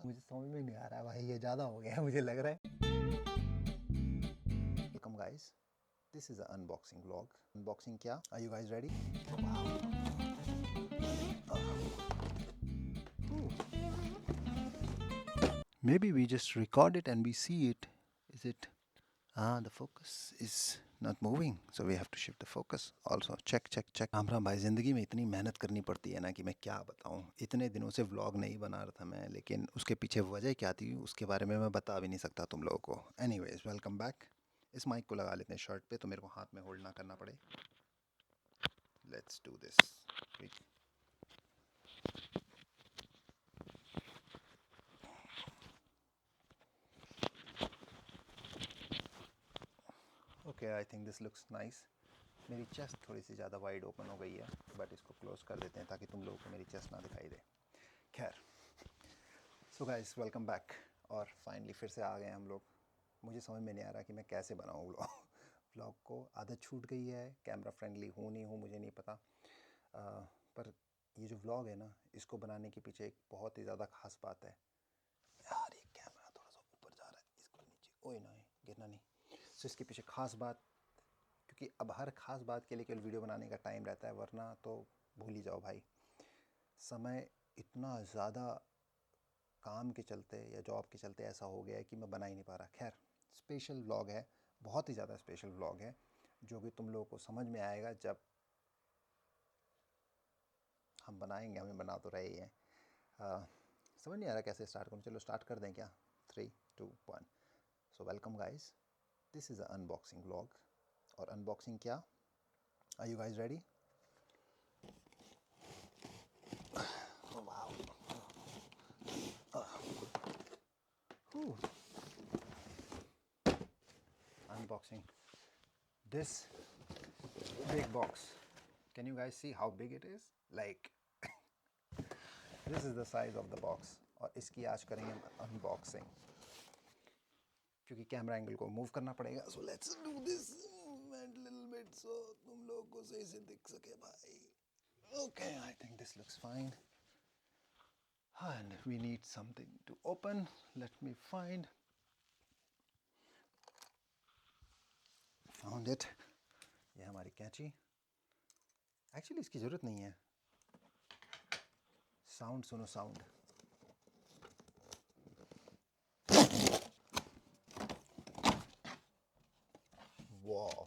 मुझे समझ में नहीं आ रहा भाई, ये ज़्यादा हो गया मुझे लग रहा है। Welcome guys, this is a unboxing vlog. Unboxing क्या? Are you guys ready? Maybe we just record it and we see it. Is it? The focus is not moving, so we have to shift the focus. Also, check. Ram भाई, ज़िंदगी में इतनी मेहनत करनी पड़ती है ना कि मैं क्या बताऊँ। इतने दिनों से व्लॉग नहीं बना रहा था मैं, लेकिन उसके पीछे वजह क्या थी उसके बारे में मैं बता भी नहीं सकता तुम लोगों को। Anyways, welcome back. इस माइक को लगा लेते हैं शर्ट पे तो मेरे को हाथ में होल्ड ना करना पड़े। Let's do this. Okay, I think this looks nice. मेरी चेस्ट थोड़ी सी ज़्यादा वाइड ओपन हो गई है, बट इसको क्लोज कर देते हैं ताकि तुम लोगों को मेरी चेस्ट ना दिखाई दे। खैर, सो गाइस, वेलकम बैक। और फाइनली फिर से आ गए हम लोग। मुझे समझ में नहीं आ रहा कि मैं कैसे बनाऊँ व्लॉग को। आदत छूट गई है, कैमरा फ्रेंडली हूँ नहीं हूँ मुझे नहीं पता। पर ये जो व्लॉग है ना, इसको बनाने के पीछे एक बहुत ही ज़्यादा खास बात है। यार, ये कैमरा थोड़ा सा ऊपर जा रहा है, इसको नीचे, ओए ना गिरना नहीं। सो इसके पीछे खास बात, क्योंकि अब हर ख़ास बात के लिए केवल वीडियो बनाने का टाइम रहता है, वरना तो भूल ही जाओ भाई। समय इतना ज़्यादा काम के चलते या जॉब के चलते ऐसा हो गया है कि मैं बना ही नहीं पा रहा। खैर, स्पेशल व्लॉग है, बहुत ही ज़्यादा स्पेशल व्लॉग है, जो कि तुम लोगों को समझ में आएगा जब हम बनाएंगे। हमें बना तो रहे ही हैं। समझ नहीं आ रहा कैसे स्टार्ट करूँ। चलो स्टार्ट कर दें क्या? 3, 2, 1। So welcome guys, this is a unboxing vlog. और अनबॉक्सिंग क्या? Are you guys ready? Unboxing this big box. Can you guys see how big it is? Like this is the size of the box. और इसकी आज करेंगे unboxing, क्योंकि camera angle को move करना पड़ेगा। So let's do this movement little bit so तुम लोगों को सही से दिख सके भाई। Okay, I think this looks fine. And we need something to open. Let me find. Found it. ये हमारी कैंची। एक्चुअली इसकी ज़रूरत नहीं है। साउंड सुनो, साउंड। वाह,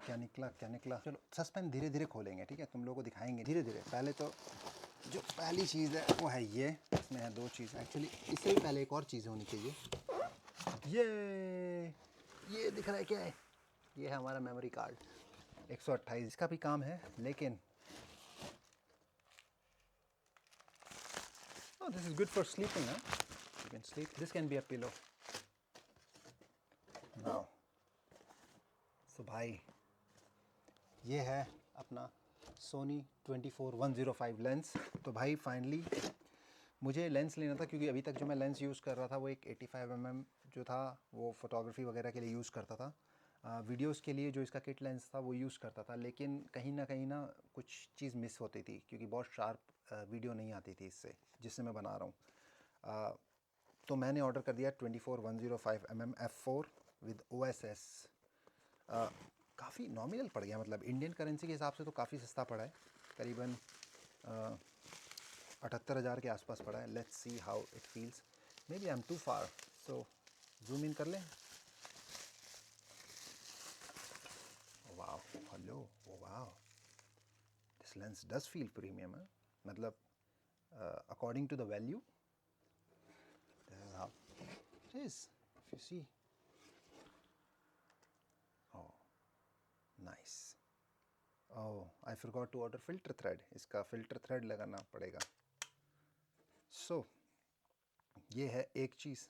क्या निकला। चलो सस्पेंस धीरे धीरे खोलेंगे, ठीक है? तुम लोगों को दिखाएंगे धीरे धीरे। पहले तो जो पहली चीज़ है वो है ये। इसमें है 2 चीज़। एक्चुअली इससे भी पहले एक और चीज़ होनी चाहिए। ये दिख रहा है क्या है? ये है हमारा मेमोरी कार्ड 128। इसका भी काम है, लेकिन this is good for sleeping. You can sleep. This can be a pillow now. So भाई, ये है अपना सोनी 24-105 लेंस। तो भाई फाइनली मुझे लेंस लेना था, क्योंकि अभी तक जो मैं लेंस यूज़ कर रहा था वो एक 85mm जो था, वो फ़ोटोग्राफी वगैरह के लिए यूज़ करता था। वीडियोस के लिए जो इसका किट लेंस था वो यूज़ करता था, लेकिन कहीं ना कुछ चीज़ मिस होती थी, क्योंकि बहुत शार्प वीडियो नहीं आती थी इससे, जिससे मैं बना रहा हूँ। तो मैंने ऑर्डर कर दिया 24-105mm f4 विद OSS। काफ़ी नॉमिनल पड़ गया, मतलब इंडियन करेंसी के हिसाब से तो काफ़ी सस्ता पड़ा है। करीबन 78,000 के आसपास पड़ा है। Let's see how it feels. Maybe I am too far, so zoom in कर लें। Wow, hello, wow, this lens does feel premium. मतलब according to the value, this is how it is. If you see, oh nice. Oh, I forgot to order filter thread. इसका filter thread लगाना पड़ेगा। सो ये है एक चीज़।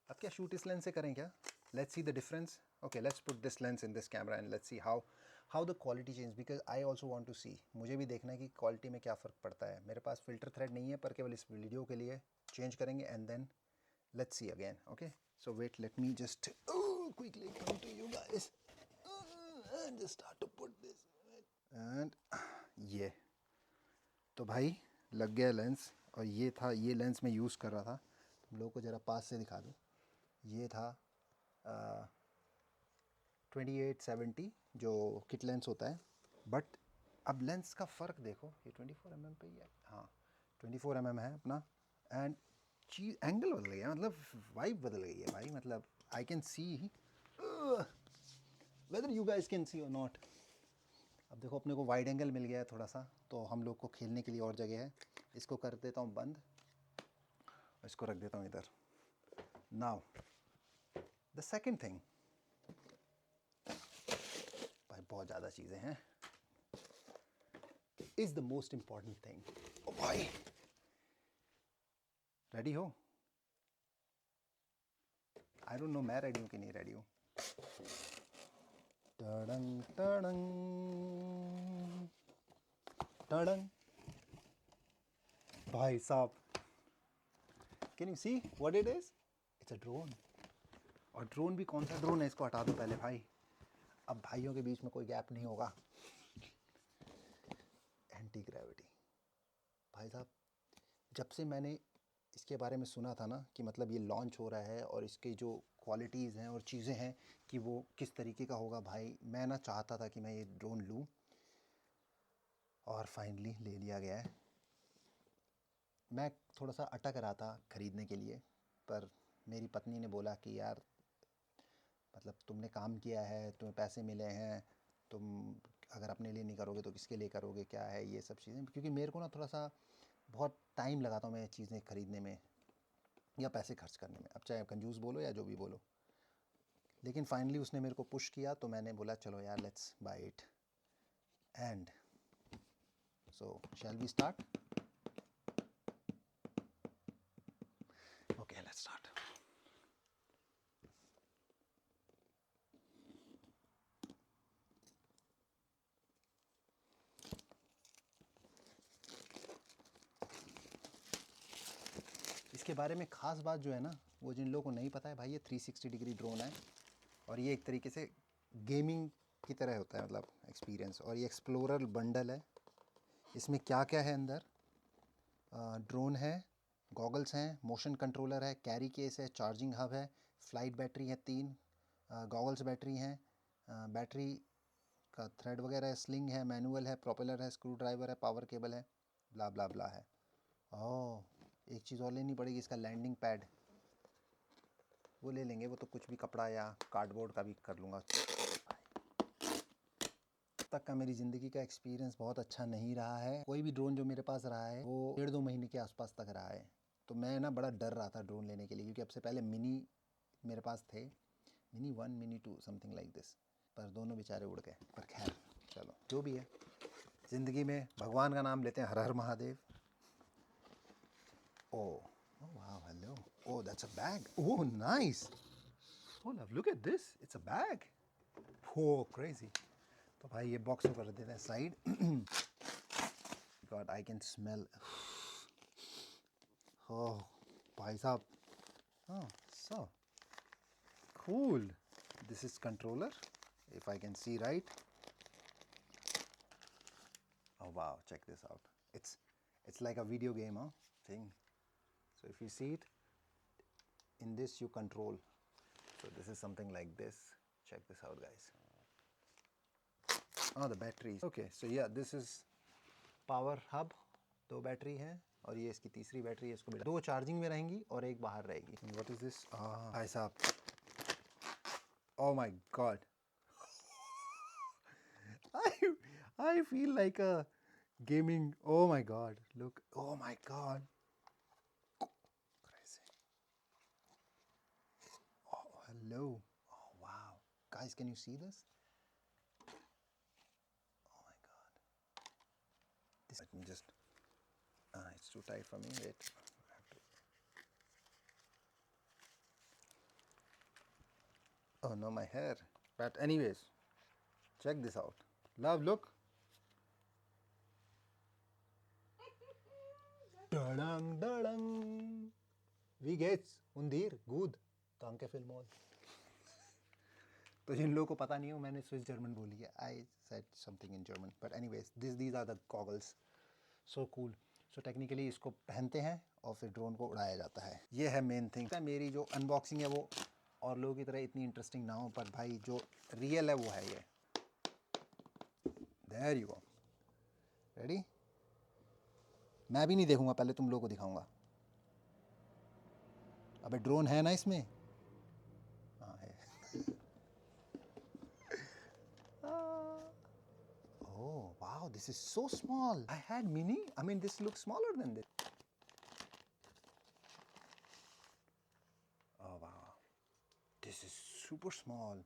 अब क्या shoot इस लेंस से करें क्या? Let's see the difference. Okay, let's put this lens in this camera and let's see how the quality change, because I also want to see. मुझे भी देखना है कि क्वालिटी में क्या फ़र्क पड़ता है। मेरे पास फ़िल्टर थ्रेड नहीं है, पर केवल इस वीडियो के लिए चेंज करेंगे and then let's see again. Okay, so wait, let me just quickly come to you guys and just start to put this and ये तो भाई लग गया लेंस, और ये था, ये लेंस मैं यूज़ कर रहा था, तुम लोगों को ज़रा पास से दिखा दूँ। ये था 2870 जो किट लेंस होता है। बट अब लेंस का फ़र्क देखो, ये 24 mm पे ही है, हाँ 24 mm है अपना। एंड चीज़ एंगल बदल गया, मतलब वाइब बदल गई है भाई, मतलब I can see whether you guys can see और नॉट। अब देखो अपने को वाइड एंगल मिल गया है थोड़ा सा, तो हम लोग को खेलने के लिए और जगह है। इसको कर देता हूँ बंद, इसको रख देता हूँ इधर। नाउ द सेकंड थिंग, भाई बहुत ज़्यादा चीज़ें हैं, is the most important thing. ओ भाई रेडी हो? आई डोंट नो मैं रेडी हूँ कि नहीं रेडी हूँ। टड़ंग टड़ंग टड़ंग, भाई साहब can you see what it is? It's a drone. और ड्रोन भी कौन सा ड्रोन है, इसको हटा दो पहले भाई, अब भाइयों के बीच में कोई गैप नहीं होगा। एंटी ग्रेविटी भाई साहब, जब से मैंने इसके बारे में सुना था ना कि मतलब ये लॉन्च हो रहा है और इसके जो क्वालिटीज़ हैं और चीज़ें हैं कि वो किस तरीके का होगा, भाई मैं ना चाहता था कि मैं ये ड्रोन लूँ, और फाइनली ले लिया गया है। मैं थोड़ा सा अटक रहा था ख़रीदने के लिए, पर मेरी पत्नी ने बोला कि यार मतलब तुमने काम किया है, तुम्हें पैसे मिले हैं, तुम अगर अपने लिए नहीं करोगे तो किसके लिए करोगे, क्या है ये सब चीज़ें। क्योंकि मेरे को ना थोड़ा सा बहुत टाइम लगाता हूँ मैं चीज़ें ख़रीदने में या पैसे खर्च करने में, अब चाहे कंजूस बोलो या जो भी बोलो। लेकिन फाइनली उसने मेरे को पुश किया, तो मैंने बोला चलो यार let's buy it. And so shall we start? Okay let's start. इसके बारे में ख़ास बात जो है ना, वो जिन लोगों को नहीं पता है भाई, ये 360 डिग्री ड्रोन है, और ये एक तरीके से गेमिंग की तरह होता है, मतलब एक्सपीरियंस। और ये एक्सप्लोरर बंडल है। इसमें क्या क्या है अंदर? ड्रोन है, गॉगल्स हैं, मोशन कंट्रोलर है, कैरी केस है, चार्जिंग हब है, फ़्लाइट बैटरी है 3, गॉगल्स बैटरी हैं, बैटरी का थ्रेड वगैरह है, स्लिंग है, मैनुअल है, प्रोपेलर है, स्क्रू ड्राइवर है, पावर केबल है, ब्ला ब्ला ब्ला है। ओह एक चीज़ और लेनी पड़ेगी, इसका लैंडिंग पैड, वो ले लेंगे, वो तो कुछ भी कपड़ा या कार्डबोर्ड का भी कर लूँगा। तक का मेरी ज़िंदगी का एक्सपीरियंस बहुत अच्छा नहीं रहा है। कोई भी ड्रोन जो मेरे पास रहा है वो 1.5-2 महीने के आसपास तक रहा है। तो मैं ना बड़ा डर रहा था ड्रोन लेने के लिए, क्योंकि अब से पहले मिनी मेरे पास थे, mini 1 mini 2 something like this, पर दोनों बेचारे उड़ गए। पर खैर चलो जो भी है, ज़िंदगी में भगवान का नाम लेते हैं, हर हर Mahadev. Oh, oh wow, hello. Oh, that's a bag. Oh, nice. Oh, love, look at this. It's a bag. Oh, crazy. तो भाई ये बॉक्स को कर देते हैं side. God, I can smell. Oh, भाई साहब. Oh, so cool. This is controller, if I can see right. Oh wow, check this out. It's like a video game, huh? Thing. So if you see it, in this you control. So this is something like this. Check this out, guys. Oh, the batteries. Okay, so yeah, this is power hub. 2 battery है, और ये इसकी तीसरी battery है, इसको भी 2 charging में रहेंगी और 1 बाहर रहेगी। What is this? भाई साहब, oh my god. I feel like a gaming. Oh my god, look. Oh my god. Crazy. Oh, hello. Oh wow. Guys, can you see this? Oh my god. This, let me just, it's too tight for me. Wait. I have to. Oh no, my hair. But anyways, check this out. Love, look. Dadang, dadang. Wie geht's? Undir, gut. Danke vielmals. तो जिन लोगों को पता नहीं हो, मैंने Swiss German बोली है। I said something in German, but anyways, these are the goggles. So cool. So technically इसको पहनते हैं और फिर ड्रोन को उड़ाया जाता है। ये है मेन थिंग। मेरी जो अनबॉक्सिंग है वो और लोगों की तरह इतनी इंटरेस्टिंग ना हो, पर भाई जो रियल है वो है ये। There you go. रेडी? मैं भी नहीं देखूंगा, पहले तुम लोगों को दिखाऊंगा। अबे ड्रोन है ना इसमें? हाँ है। Oh wow, this is so small. I had mini. I mean, this looks smaller than this. Oh wow, this is super small.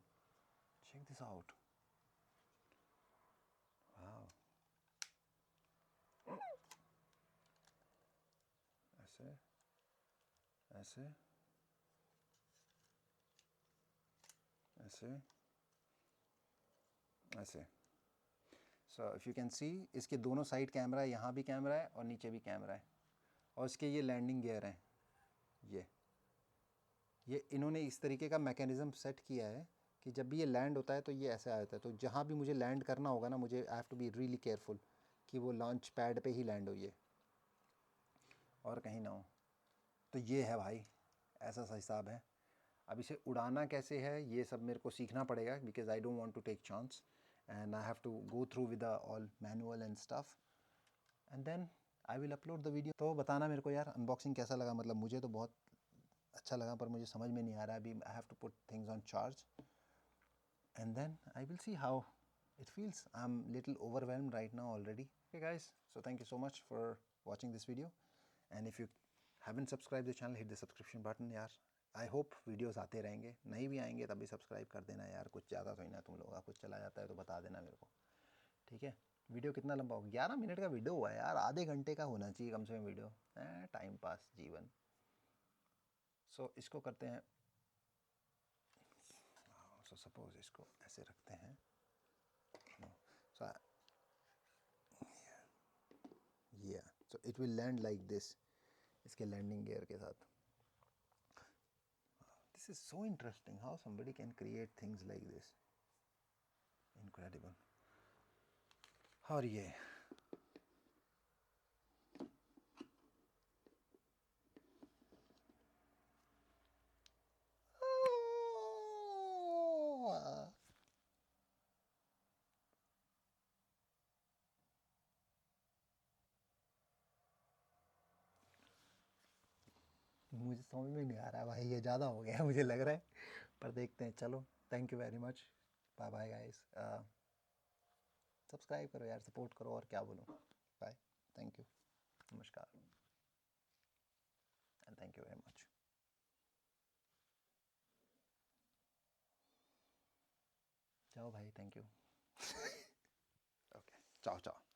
Check this out. Wow. ऐसे, ऐसे, ऐसे, ऐसे। So if you can see, इसके दोनों side camera है, यहाँ भी camera है और नीचे भी कैमरा है, और इसके ये लैंडिंग गियर हैं। ये इन्होंने इस तरीके का मैकेनिज़्म सेट किया है कि जब भी ये लैंड होता है तो ये ऐसे आ जाता है। तो जहाँ भी मुझे लैंड करना होगा ना, मुझे I have to be really careful कि वो लॉन्च पैड पे ही लैंड हो ये, और कहीं ना हो। तो ये है भाई, ऐसा सा हिसाब है। अब इसे उड़ाना कैसे है ये सब मेरे को सीखना पड़ेगा, because I don't want to take chance and I have to go through with the all manual and stuff, and then I will upload the video. तो बताना मेरे को यार अनबॉक्सिंग कैसा लगा। मतलब मुझे तो बहुत अच्छा लगा, पर मुझे समझ में नहीं आ रहा है अभी। I have to put things on charge and then I will see how it feels. I'm little overwhelmed right now already. Okay guys, so thank you so much for watching this video, and if you haven't subscribed the channel, hit the subscription button यार। I hope videos आते रहेंगे, नहीं भी आएंगे तब भी subscribe कर देना यार। कुछ ज़्यादा तो ही ना, तुम लोगों का कुछ चला जाता है तो बता देना मेरे को, ठीक है? वीडियो कितना लंबा हो? 11 मिनट का वीडियो हुआ है यार, आधे घंटे का होना चाहिए कम से कम वीडियो। टाइम पास जीवन। सो इसको करते हैं। सो सपोज इसको ऐसे रखते हैं। So yeah, so it will land like this, इसके लैंडिंग गियर के साथ। This is so interesting how somebody can create things like this. Incredible. और ये मुझे समझ में नहीं आ रहा है भाई, ये ज़्यादा हो गया मुझे लग रहा है, पर देखते हैं। चलो, thank you very much, bye bye guys. Subscribe करो यार, सपोर्ट करो, और क्या बोलूँ। बाय, थैंक यू, नमस्कार, and thank you very much. जाओ भाई, थैंक यू। ओके, चाओ चाओ।